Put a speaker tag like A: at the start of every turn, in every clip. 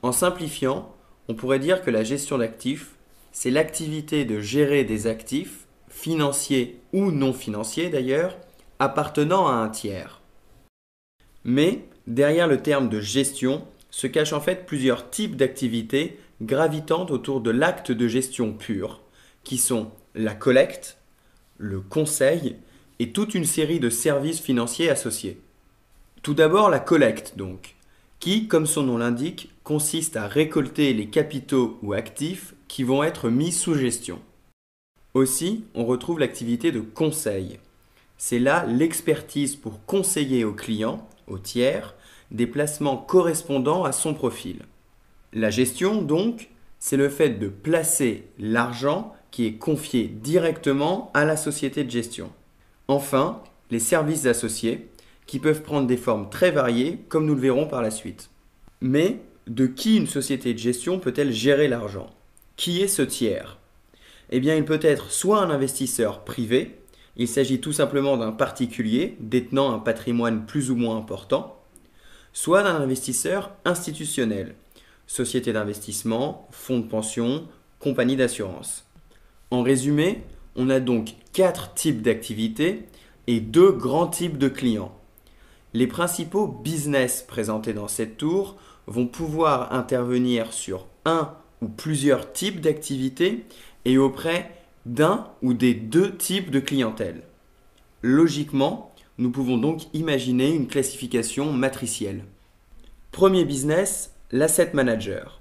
A: En simplifiant, on pourrait dire que la gestion d'actifs, c'est l'activité de gérer des actifs, financiers ou non financiers d'ailleurs, appartenant à un tiers. Mais derrière le terme de gestion se cachent en fait plusieurs types d'activités gravitant autour de l'acte de gestion pur, qui sont la collecte, le conseil et toute une série de services financiers associés. Tout d'abord la collecte donc, qui, comme son nom l'indique, consiste à récolter les capitaux ou actifs qui vont être mis sous gestion. Aussi, on retrouve l'activité de conseil. C'est là l'expertise pour conseiller au client, au tiers, des placements correspondant à son profil. La gestion, donc, c'est le fait de placer l'argent qui est confié directement à la société de gestion. Enfin, les services associés, qui peuvent prendre des formes très variées, comme nous le verrons par la suite. Mais de qui une société de gestion peut-elle gérer l'argent? Qui est ce tiers? Eh bien, il peut être soit un investisseur privé, il s'agit tout simplement d'un particulier détenant un patrimoine plus ou moins important, soit d'un investisseur institutionnel, société d'investissement, fonds de pension, compagnie d'assurance. En résumé, on a donc 4 types d'activités et 2 grands types de clients. Les principaux business présentés dans cette tour vont pouvoir intervenir sur un ou plusieurs types d'activités et auprès d'un ou des 2 types de clientèle. Logiquement, nous pouvons donc imaginer une classification matricielle. Premier business, l'asset manager.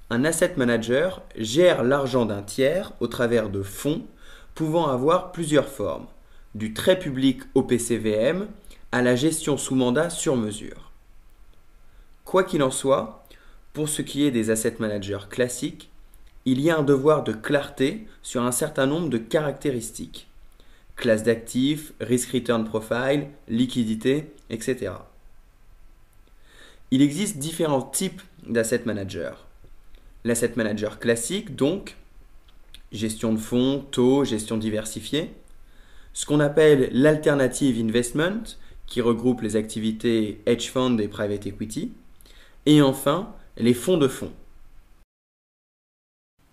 A: Un asset manager gère l'argent d'un tiers au travers de fonds pouvant avoir plusieurs formes, du très public au PCVM à la gestion sous mandat sur mesure. Quoi qu'il en soit, pour ce qui est des asset managers classiques, il y a un devoir de clarté sur un certain nombre de caractéristiques. Classe d'actifs, risk-return profile, liquidité, etc. Il existe différents types d'asset managers. L'asset manager classique, donc, gestion de fonds, taux, gestion diversifiée. Ce qu'on appelle l'alternative investment, qui regroupe les activités hedge fund et private equity. Et enfin, les fonds de fonds.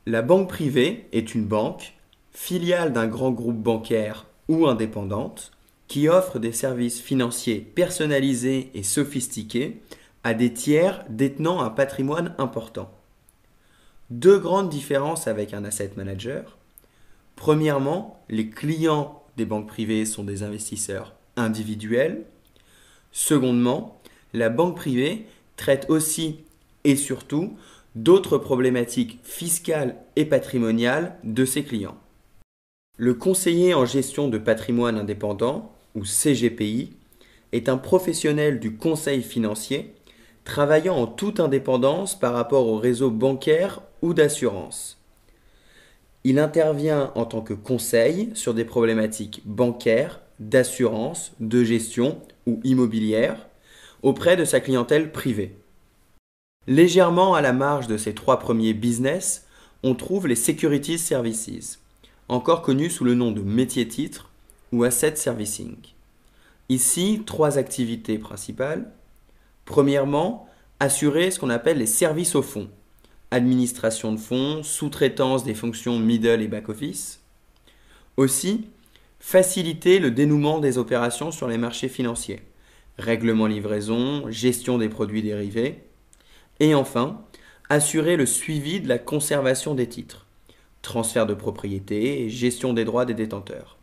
A: La banque privée est une banque, filiale d'un grand groupe bancaire ou indépendante, qui offre des services financiers personnalisés et sophistiqués à des tiers détenant un patrimoine important. 2 grandes différences avec un asset manager. Premièrement, les clients des banques privées sont des investisseurs individuels. Secondement, la banque privée traite aussi et surtout d'autres problématiques fiscales et patrimoniales de ses clients. Le conseiller en gestion de patrimoine indépendant, ou CGPI, est un professionnel du conseil financier travaillant en toute indépendance par rapport au réseau bancaire ou d'assurance. Il intervient en tant que conseil sur des problématiques bancaires, d'assurance, de gestion ou immobilière auprès de sa clientèle privée. Légèrement à la marge de ces 3 premiers business, on trouve les Securities Services, encore connus sous le nom de métier-titre ou Asset Servicing. Ici, 3 activités principales. Premièrement, assurer ce qu'on appelle les services au fonds, administration de fonds, sous-traitance des fonctions middle et back-office. Aussi, faciliter le dénouement des opérations sur les marchés financiers, règlement livraison, gestion des produits dérivés. Et enfin, assurer le suivi de la conservation des titres, transfert de propriété et gestion des droits des détenteurs.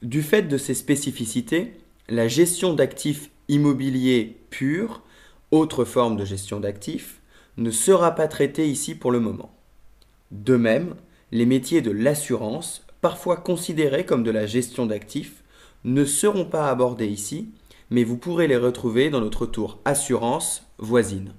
A: Du fait de ces spécificités, la gestion d'actifs immobiliers purs, autre forme de gestion d'actifs, ne sera pas traitée ici pour le moment. De même, les métiers de l'assurance, parfois considérés comme de la gestion d'actifs, ne seront pas abordés ici, mais vous pourrez les retrouver dans notre tour assurance voisine.